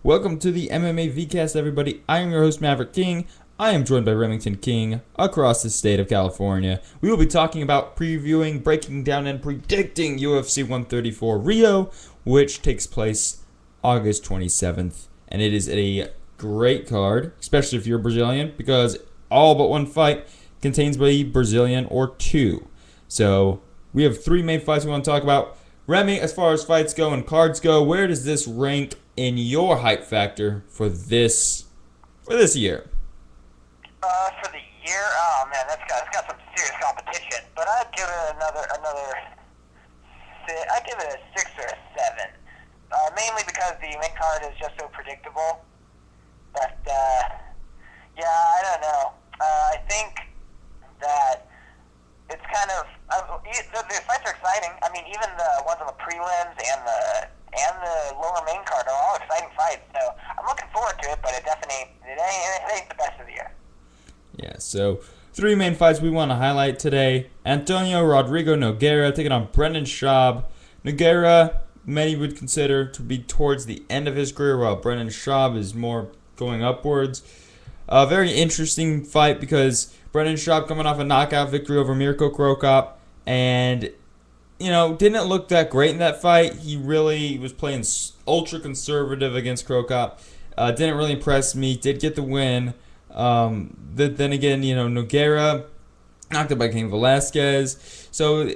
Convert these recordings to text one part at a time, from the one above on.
Welcome to the MMA VCast, everybody. I am your host, Maverick King. I am joined by Remington King across the state of California. We will be talking about previewing, breaking down, and predicting UFC 134 Rio, which takes place August 27th. And it is a great card, especially if you're Brazilian, because all but one fight contains a Brazilian or two. So we have three main fights we want to talk about. Remy, as far as fights go and cards go, where does this rank in your hype factor for this year? For the year, oh man, it's got some serious competition. But I'd give it I'd give it a 6 or a 7. Mainly because the main card is just so predictable. But yeah, I don't know. I think that it's kind of the fights are exciting. I mean, even the ones on the prelims and the lower main card are all exciting fights. So I'm looking forward to it, but it ain't the best of the year. Yeah, so three main fights we want to highlight today. Antonio Rodrigo Nogueira taking on Brendan Schaub. Nogueira, many would consider to be towards the end of his career, while Brendan Schaub is more going upwards. A very interesting fight because Brendan Schaub coming off a knockout victory over Mirko Cro Cop, and didn't look that great in that fight. He really was playing ultra conservative against Cro Cop. Didn't really impress me. Did get the win. Then again, Nogueira knocked out by Cain Velasquez. So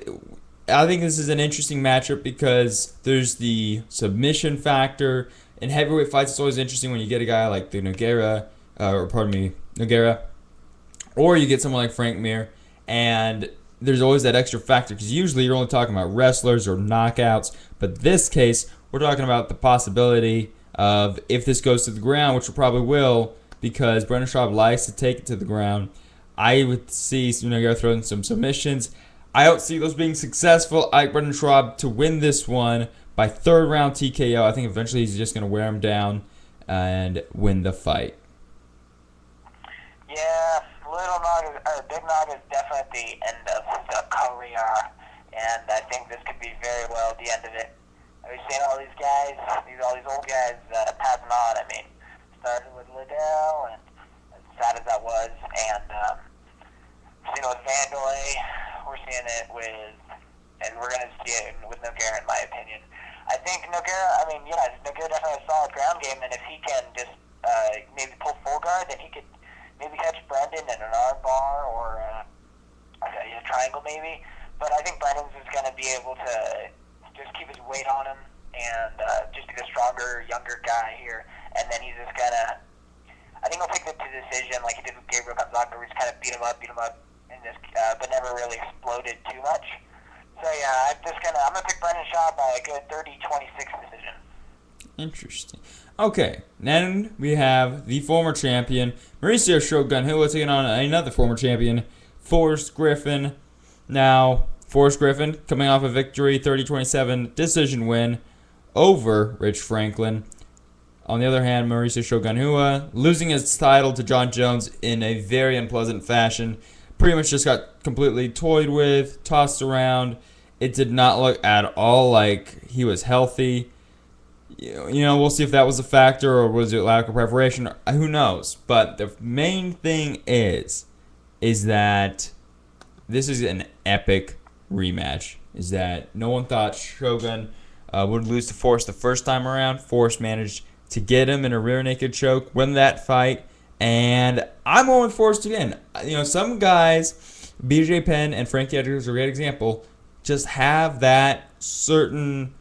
I think this is an interesting matchup because there's the submission factor. In heavyweight fights, it's always interesting when you get a guy like the Nogueira, or you get someone like Frank Mir, and there's always that extra factor because usually you're only talking about wrestlers or knockouts. But this case, we're talking about the possibility of if this goes to the ground, which it probably will, because Brendan Schaub likes to take it to the ground. I would see Nogueira throwing some submissions. I don't see those being successful. I like Brendan Schaub to win this one by third round TKO. I think eventually he's just going to wear him down and win the fight. Yeah, Big Nog is definitely at the end of the career, and I think this could be very well the end of it. We've seen all these guys, all these old guys passing on. I mean, started with Liddell, and as sad as that was, and we've seen it with Vandalay. We're seeing it with, and we're going to see it with Nogueira, in my opinion. I think Nogueira definitely has a solid ground game, and if he can just maybe pull full guard, then he could maybe catch Brendan in an arm bar or a triangle maybe. But I think Brendan's is going to be able to just keep his weight on him and just be the stronger, younger guy here. And then he's just going to, I think he'll take the decision like he did with Gabriel Gonzaga, where he's kind of beat him up, in this, but never really exploded too much. So yeah, I'm going to pick Brendan Schaub by a good 30-26 decision. Interesting. Okay, then we have the former champion, Mauricio Shogun Hill, taking on another former champion, Forrest Griffin. Now, Forrest Griffin coming off a victory, 30-27 decision win over Rich Franklin. On the other hand, Mauricio Shogun Hua losing his title to John Jones in a very unpleasant fashion. Pretty much just got completely toyed with, tossed around. It did not look at all like he was healthy. We'll see if that was a factor or was it lack of preparation. Who knows? But the main thing is that this is an epic rematch. Is that no one thought Shogun would lose to Forrest the first time around. Forrest managed to get him in a rear naked choke, win that fight, and I'm going with Forrest again. Some guys, BJ Penn and Frankie Edgar is a great example, just have that certain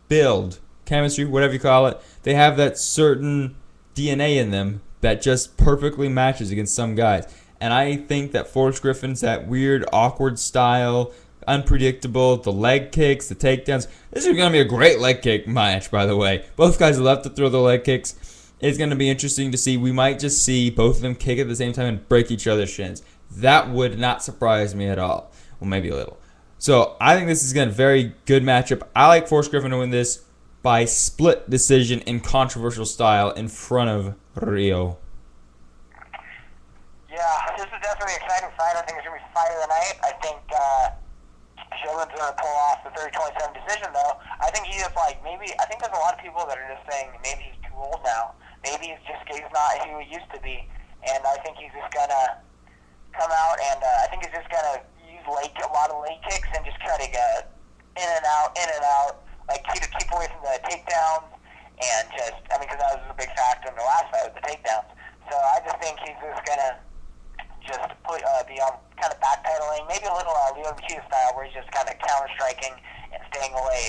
build, chemistry, whatever you call it. They have that certain DNA in them that just perfectly matches against some guys. And I think that Forrest Griffin's that weird, awkward style, unpredictable, the leg kicks, the takedowns. This is going to be a great leg kick match, by the way. Both guys love to throw the leg kicks. It's going to be interesting to see. We might just see both of them kick at the same time and break each other's shins. That would not surprise me at all. Well, maybe a little. So I think this is going to be a very good matchup. I like Forrest Griffin to win this by split decision in controversial style in front of Rio. Yeah, this is definitely an exciting fight. I think it's going to be fight of the night. I think Shogun's going to pull off the 30-27 decision, though. I think he just, like, maybe, I think there's a lot of people that are just saying maybe he's too old now. Maybe he's not who he used to be. And I think he's just going to come out, and I think he's just going to use a lot of leg kicks and just try to get in and out, like keep away from the takedowns, and just, I mean, because that was a big factor in the last fight with the takedowns. So I just think he's just going to just be on kind of backpedaling, maybe a little RIo Predictions style, where he's just kind of counter-striking and staying away,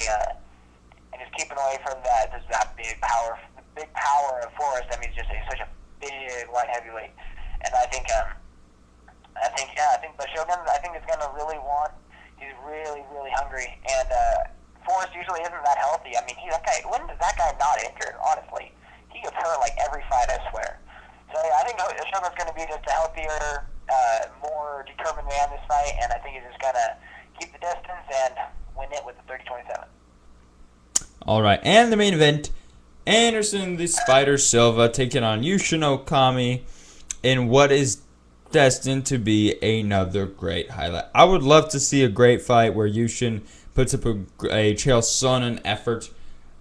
and just keeping away from that big power of Forrest. I mean, he's such a big light heavyweight, and I think but Shogun, I think is going to really want. He's really, really hungry, and Forrest usually isn't that healthy. I mean, when is that guy not injured? Honestly, he gets hurt like every fight, I swear. So yeah, I think Shogun's going to be just a healthier, more determined man this fight, and I think he's just going to keep the distance and win it with the 30-27. All right, and the main event, Anderson the Spider Silva taking on Yushin Okami in what is destined to be another great highlight. I would love to see a great fight where Yushin puts up a Chael Sonnen effort,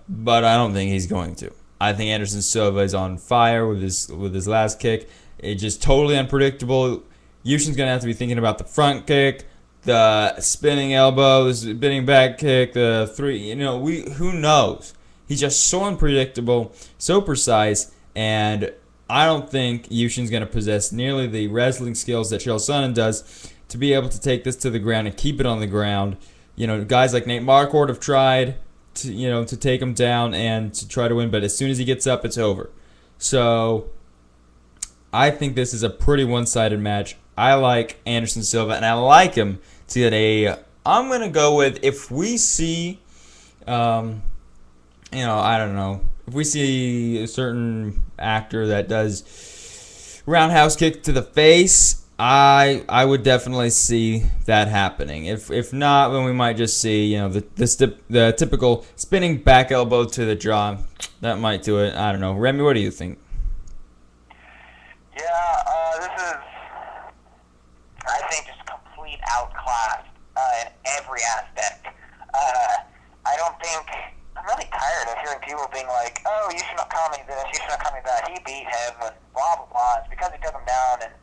but I don't think he's going to. I think Anderson Silva is on fire with his last kick. It's just totally unpredictable. Yushin's going to have to be thinking about the front kick, the spinning elbow, the spinning back kick, the three, who knows? He's just so unpredictable, so precise, and I don't think Yushin's going to possess nearly the wrestling skills that Chael Sonnen does to be able to take this to the ground and keep it on the ground. Guys like Nate Marquardt have tried to take him down and to try to win, but as soon as he gets up, it's over. So I think this is a pretty one-sided match. I like Anderson Silva, and I like him to get I'm going to go with, if we see, I don't know, if we see a certain actor that does roundhouse kick to the face, I would definitely see that happening. If not, then we might just see the typical spinning back elbow to the jaw. That might do it. I don't know. Remy, what do you think? Yeah, this is, I think, just complete outclass in every aspect. I don't think. I'm really tired of hearing people being like, oh, you should not call me this, you should not call me that, he beat him, and blah, blah, blah. It's because he took him down, and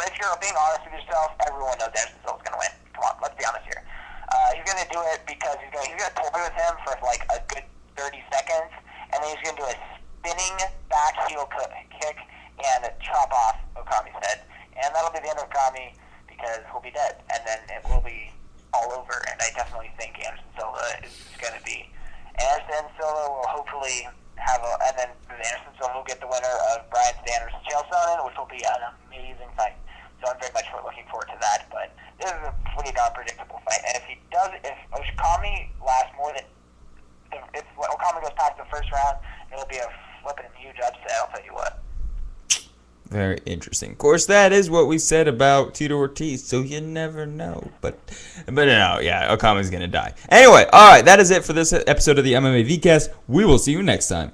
if you're being honest with yourself, everyone knows Anderson Silva's going to win. Come on, let's be honest here. He's going to do it because he's going to toy with him for like a good 30 seconds, and then he's going to do a spinning back heel kick and chop off Okami's head. And that'll be the end of Okami, because he'll be dead, and then it will be all over. And I definitely think Anderson Silva is going to be. Anderson Silva will hopefully and then Anderson Silva will get the winner of Brian Sanders and Chael Sonnen, which will be an amazing fight. So I'm very much looking forward to that. But this is a pretty unpredictable fight, and if Okami lasts more than, if Okami goes past the first round, it'll be a flipping huge upset. I'll tell you what. Very interesting. Of course, that is what we said about Tito Ortiz, so you never know. But no, yeah, Okami's going to die. Anyway, all right, that is it for this episode of the MMA Vcast. We will see you next time.